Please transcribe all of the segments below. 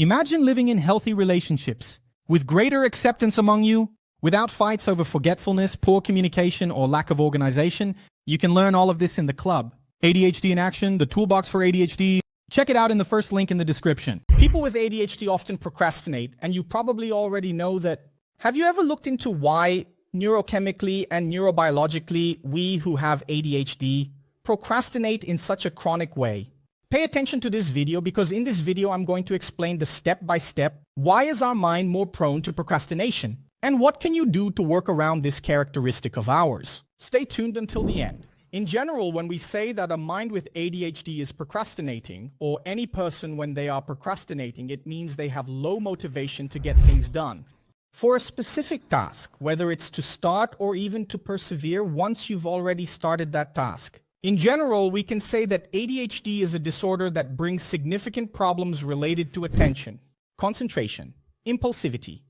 Imagine living in healthy relationships, with greater acceptance among you, without fights over forgetfulness, poor communication, or lack of organization. You can learn all of this in the club. ADHD in Action, the toolbox for ADHD. Check it out in the first link in the description. People with ADHD often procrastinate, and you probably already know that. Have you ever looked into why neurochemically and neurobiologically we who have ADHD procrastinate in such a chronic way? Pay attention to this video because in this video I'm going to explain the step-by-step why is our mind more prone to procrastination and what can you do to work around this characteristic of ours. Stay tuned until the end. In general, when we say that a mind with ADHD is procrastinating, or any person when they are procrastinating, it means they have low motivation to get things done for a specific task, whether it's to start or even to persevere once you've already started that task. In general, we can say that ADHD is a disorder that brings significant problems related to attention, concentration, impulsivity,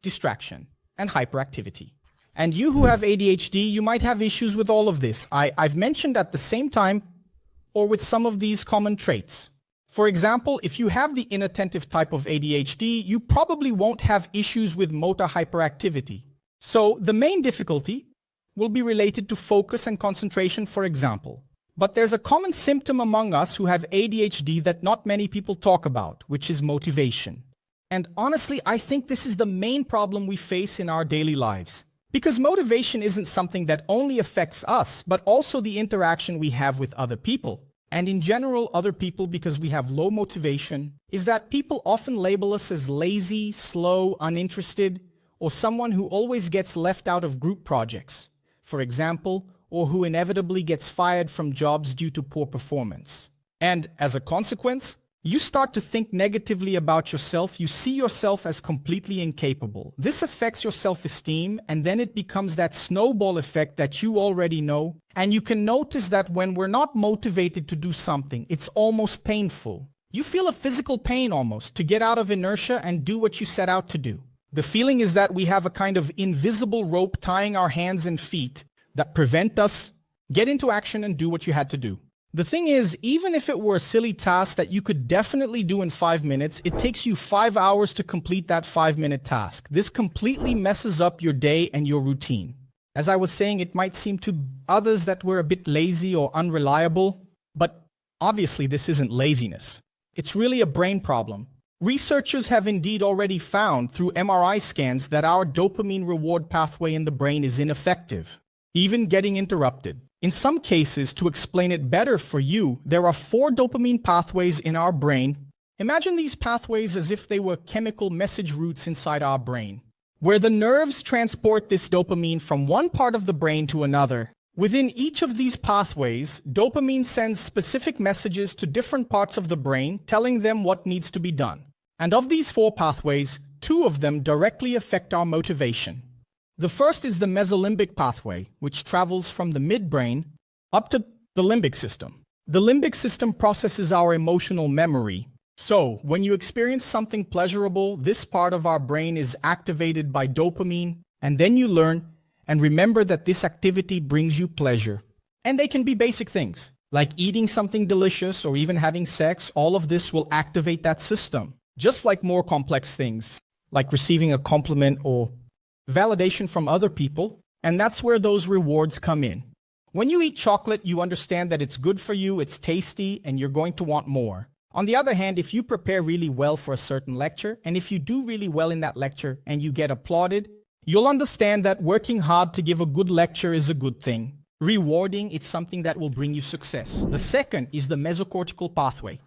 distraction, and hyperactivity. And you who have ADHD, you might have issues with all of this. I've mentioned at the same time or with some of these common traits. For example, if you have the inattentive type of ADHD, you probably won't have issues with motor hyperactivity. So the main difficulty will be related to focus and concentration, for example. But there's a common symptom among us who have ADHD that not many people talk about, which is motivation. And honestly, I think this is the main problem we face in our daily lives. Because motivation isn't something that only affects us, but also the interaction we have with other people. And in general, other people, because we have low motivation, is that people often label us as lazy, slow, uninterested, or someone who always gets left out of group projects, for example, or who inevitably gets fired from jobs due to poor performance. And as a consequence, you start to think negatively about yourself. You see yourself as completely incapable. This affects your self-esteem, and then it becomes that snowball effect that you already know. And you can notice that when we're not motivated to do something, it's almost painful. You feel a physical pain almost to get out of inertia and do what you set out to do. The feeling is that we have a kind of invisible rope tying our hands and feet that prevent us get into action and do what you had to do. The thing is, even if it were a silly task that you could definitely do in 5 minutes, it takes you 5 hours to complete that 5-minute task. This completely messes up your day and your routine. As I was saying, it might seem to others that we're a bit lazy or unreliable, but obviously this isn't laziness. It's really a brain problem. Researchers have indeed already found through MRI scans that our dopamine reward pathway in the brain is ineffective, even getting interrupted. In some cases, to explain it better for you, there are 4 dopamine pathways in our brain. Imagine these pathways as if they were chemical message routes inside our brain, where the nerves transport this dopamine from one part of the brain to another. Within each of these pathways, dopamine sends specific messages to different parts of the brain, telling them what needs to be done. And of these 4 pathways, 2 of them directly affect our motivation. The first is the mesolimbic pathway, which travels from the midbrain up to the limbic system. The limbic system processes our emotional memory. So, when you experience something pleasurable, this part of our brain is activated by dopamine, and then you learn and remember that this activity brings you pleasure. And they can be basic things, like eating something delicious or even having sex. All of this will activate that system. Just like more complex things, like receiving a compliment or validation from other people, and that's where those rewards come in. When you eat chocolate, you understand that it's good for you, it's tasty, and you're going to want more. On the other hand, if you prepare really well for a certain lecture, and if you do really well in that lecture and you get applauded, you'll understand that working hard to give a good lecture is a good thing. Rewarding, it's something that will bring you success. The second is the mesocortical pathway.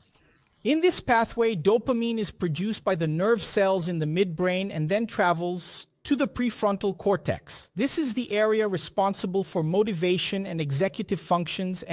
In this pathway, dopamine is produced by the nerve cells in the midbrain and then travels to the prefrontal cortex. This is the area responsible for motivation and executive functions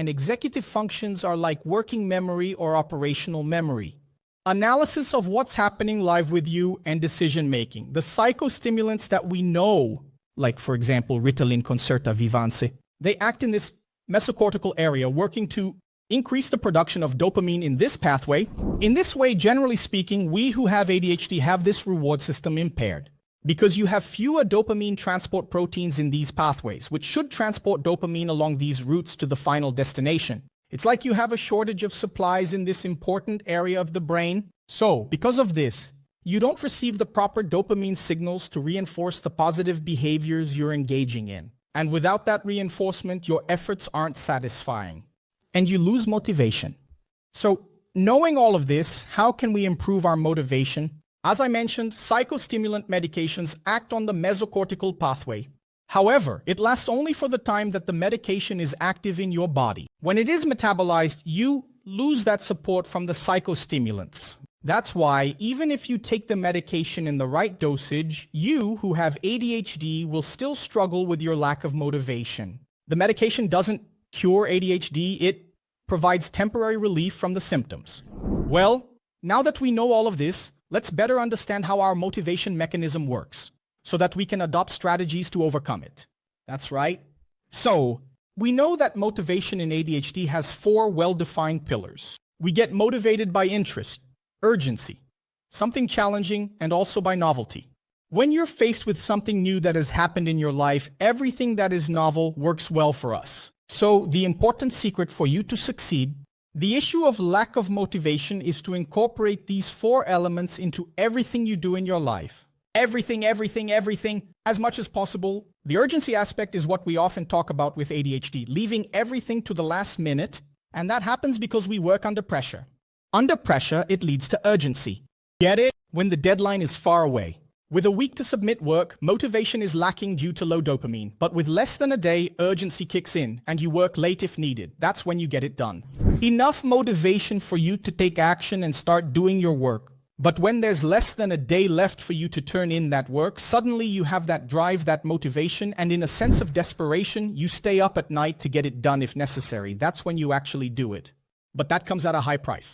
are like working memory or operational memory. Analysis of what's happening live with you and decision making. The psychostimulants that we know, like for example Ritalin, Concerta, Vivance, they act in this mesocortical area, working to increase the production of dopamine in this pathway. In this way, generally speaking, we who have ADHD have this reward system impaired, because you have fewer dopamine transport proteins in these pathways, which should transport dopamine along these routes to the final destination. It's like you have a shortage of supplies in this important area of the brain. So, because of this, You don't receive the proper dopamine signals to reinforce the positive behaviors you're engaging in. And without that reinforcement, your efforts aren't satisfying. And you lose motivation. So, knowing all of this, how can we improve our motivation? As I mentioned, psychostimulant medications act on the mesocortical pathway. However, it lasts only for the time that the medication is active in your body. When it is metabolized, you lose that support from the psychostimulants. That's why, even if you take the medication in the right dosage, you, who have ADHD, will still struggle with your lack of motivation. The medication doesn't cure ADHD, it provides temporary relief from the symptoms. Well, now that we know all of this, let's better understand how our motivation mechanism works, so that we can adopt strategies to overcome it. That's right. So, we know that motivation in ADHD has 4 well-defined pillars. We get motivated by interest, urgency, something challenging, and also by novelty. When you're faced with something new that has happened in your life, everything that is novel works well for us. So, the important secret for you to succeed, the issue of lack of motivation, is to incorporate these 4 elements into everything you do in your life. Everything, as much as possible. The urgency aspect is what we often talk about with ADHD, leaving everything to the last minute, and that happens because we work under pressure. Under pressure, it leads to urgency. Get it? When the deadline is far away. With a week to submit work, motivation is lacking due to low dopamine. But with less than a day, urgency kicks in, and you work late if needed. That's when you get it done. Enough motivation for you to take action and start doing your work. But when there's less than a day left for you to turn in that work, suddenly you have that drive, that motivation, and in a sense of desperation, you stay up at night to get it done if necessary. That's when you actually do it. But that comes at a high price.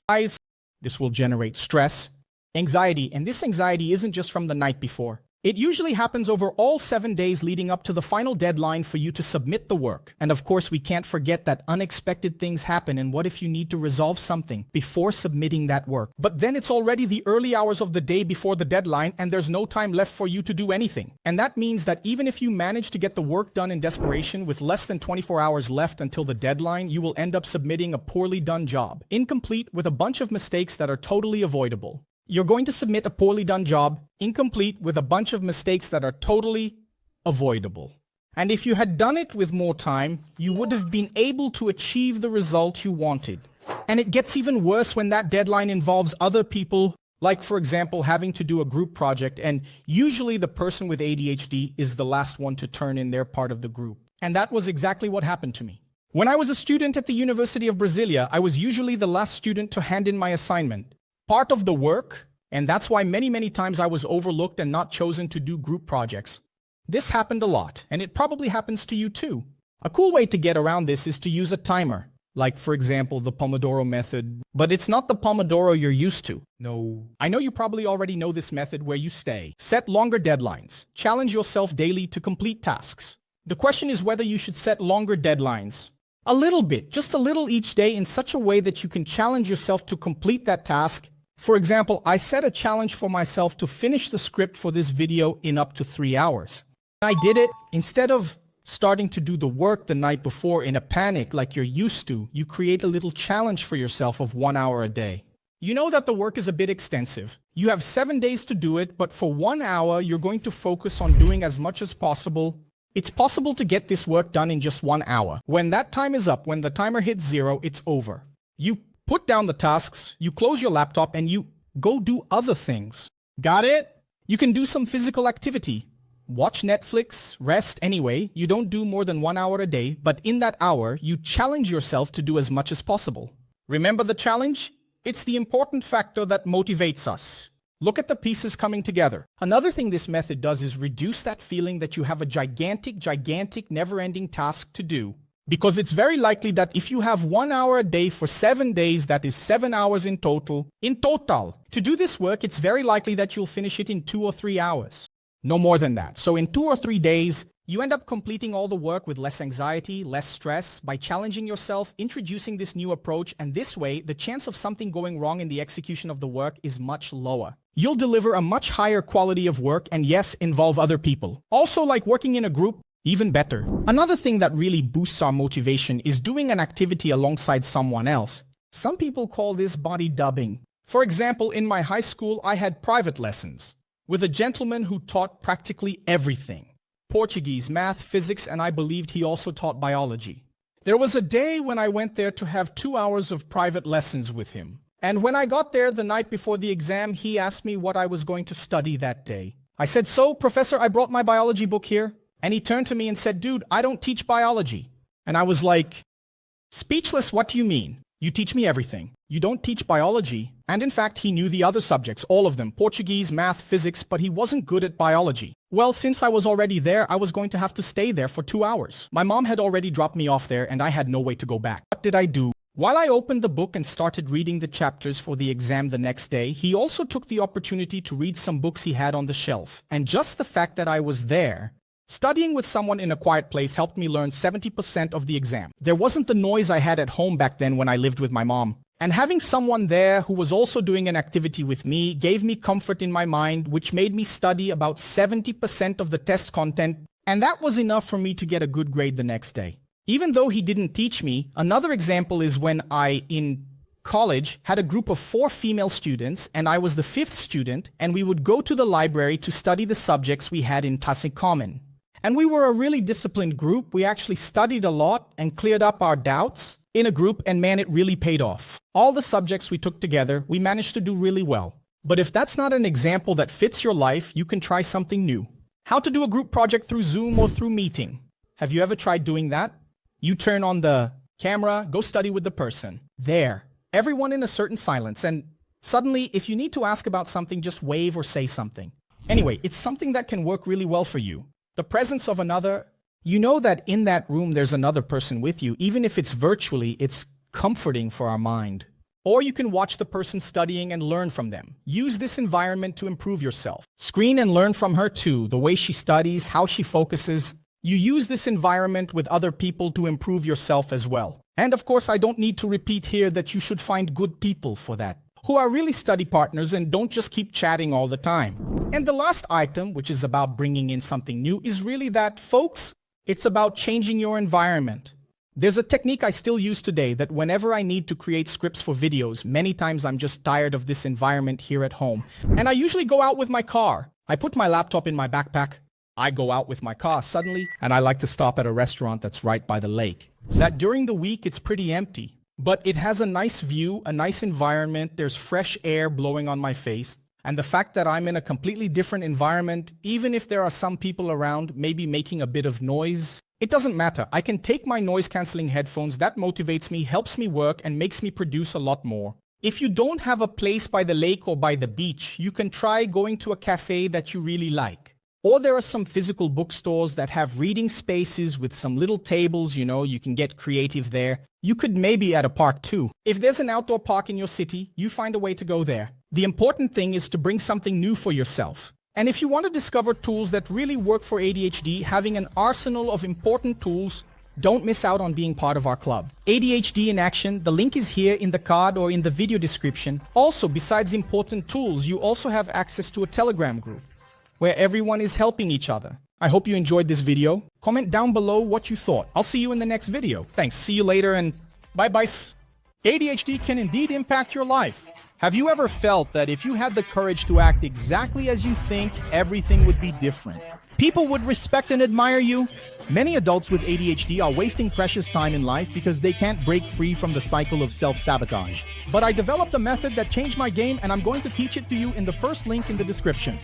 This will generate stress, anxiety, and this anxiety isn't just from the night before. It usually happens over all 7 days leading up to the final deadline for you to submit the work. And of course, we can't forget that unexpected things happen, and what if you need to resolve something before submitting that work? But then it's already the early hours of the day before the deadline, and there's no time left for you to do anything. And that means that even if you manage to get the work done in desperation with less than 24 hours left until the deadline, you will end up submitting a poorly done job, incomplete, with a bunch of mistakes that are totally avoidable. You're going to submit a poorly done job, incomplete, with a bunch of mistakes that are totally avoidable. And if you had done it with more time, you would have been able to achieve the result you wanted. And it gets even worse when that deadline involves other people, like, for example, having to do a group project, and usually the person with ADHD is the last one to turn in their part of the group. And that was exactly what happened to me. When I was a student at the University of Brasilia, I was usually the last student to hand in my assignment. Part of the work, and that's why many times I was overlooked and not chosen to do group projects. This happened a lot, and it probably happens to you too. A cool way to get around this is to use a timer, like, for example, the Pomodoro method, but it's not the Pomodoro you're used to. No. I know you probably already know this method where you set longer deadlines, challenge yourself daily to complete tasks. The question is whether you should set longer deadlines. A little bit, just a little each day, in such a way that you can challenge yourself to complete that task. For example, I set a challenge for myself to finish the script for this video in up to 3 hours. I did it. Instead of starting to do the work the night before in a panic like you're used to, you create a little challenge for yourself of 1 hour a day. You know that the work is a bit extensive. You have 7 days to do it, but for 1 hour, you're going to focus on doing as much as possible. It's possible to get this work done in just 1 hour. When that time is up, when the timer hits 0, it's over. You put down the tasks, you close your laptop, and you go do other things. Got it? You can do some physical activity. Watch Netflix, rest anyway. You don't do more than 1 hour a day, but in that hour, you challenge yourself to do as much as possible. Remember the challenge? It's the important factor that motivates us. Look at the pieces coming together. Another thing this method does is reduce that feeling that you have a gigantic, never-ending task to do. Because it's very likely that if you have 1 hour a day for 7 days, that is 7 hours in total. To do this work, it's very likely that you'll finish it in 2 or 3 hours. No more than that. So in 2 or 3 days, you end up completing all the work with less anxiety, less stress, by challenging yourself, introducing this new approach, and this way, the chance of something going wrong in the execution of the work is much lower. You'll deliver a much higher quality of work and, yes, involve other people. Also, like working in a group, even better. Another thing that really boosts our motivation is doing an activity alongside someone else. Some people call this body dubbing. For example, in my high school, I had private lessons with a gentleman who taught practically everything: Portuguese, math, physics, and I believed he also taught biology. There was a day when I went there to have 2 hours of private lessons with him. And when I got there the night before the exam, he asked me what I was going to study that day. I said, "So, Professor, I brought my biology book here." And he turned to me and said, "Dude, I don't teach biology." And I was like, speechless. What do you mean? You teach me everything. You don't teach biology. And in fact, he knew the other subjects, all of them: Portuguese, math, physics, but he wasn't good at biology. Well, since I was already there, I was going to have to stay there for 2 hours. My mom had already dropped me off there, and I had no way to go back. What did I do? While I opened the book and started reading the chapters for the exam the next day, he also took the opportunity to read some books he had on the shelf. And just the fact that I was there, studying with someone in a quiet place, helped me learn 70% of the exam. There wasn't the noise I had at home back then when I lived with my mom. And having someone there who was also doing an activity with me gave me comfort in my mind, which made me study about 70% of the test content, and that was enough for me to get a good grade the next day. Even though he didn't teach me, another example is when I, in college, had a group of 4 female students, and I was the 5th student, and we would go to the library to study the subjects we had in Tasse Common. And we were a really disciplined group. We actually studied a lot and cleared up our doubts in a group, and man, it really paid off. All the subjects we took together, we managed to do really well. But if that's not an example that fits your life, you can try something new. How to do a group project through Zoom or through Meeting. Have you ever tried doing that? You turn on the camera, go study with the person. There. Everyone in a certain silence, and suddenly, if you need to ask about something, just wave or say something. Anyway, it's something that can work really well for you. The presence of another, you know that in that room there's another person with you. Even if it's virtually, it's comforting for our mind. Or you can watch the person studying and learn from them. Use this environment to improve yourself. Screen and learn from her too, the way she studies, how she focuses. You use this environment with other people to improve yourself as well. And of course, I don't need to repeat here that you should find good people for that, who are really study partners and don't just keep chatting all the time. And the last item, which is about bringing in something new, is really that, folks, it's about changing your environment. There's a technique I still use today that whenever I need to create scripts for videos, many times I'm just tired of this environment here at home. And I usually go out with my car. I put my laptop in my backpack. I go out with my car suddenly, and I like to stop at a restaurant that's right by the lake. That during the week, it's pretty empty. But it has a nice view, a nice environment, there's fresh air blowing on my face. And the fact that I'm in a completely different environment, even if there are some people around, maybe making a bit of noise, it doesn't matter. I can take my noise-canceling headphones, that motivates me, helps me work, and makes me produce a lot more. If you don't have a place by the lake or by the beach, you can try going to a cafe that you really like. Or there are some physical bookstores that have reading spaces with some little tables, you can get creative there. You could maybe at a park too. If there's an outdoor park in your city, you find a way to go there. The important thing is to bring something new for yourself. And if you want to discover tools that really work for ADHD, having an arsenal of important tools, don't miss out on being part of our club. ADHD in Action, the link is here in the card or in the video description. Also, besides important tools, you also have access to a Telegram group where everyone is helping each other. I hope you enjoyed this video. Comment down below what you thought. I'll see you in the next video. Thanks, see you later, and bye-bye. ADHD can indeed impact your life. Have you ever felt that if you had the courage to act exactly as you think, everything would be different? People would respect and admire you? Many adults with ADHD are wasting precious time in life because they can't break free from the cycle of self-sabotage. But I developed a method that changed my game, and I'm going to teach it to you in the first link in the description.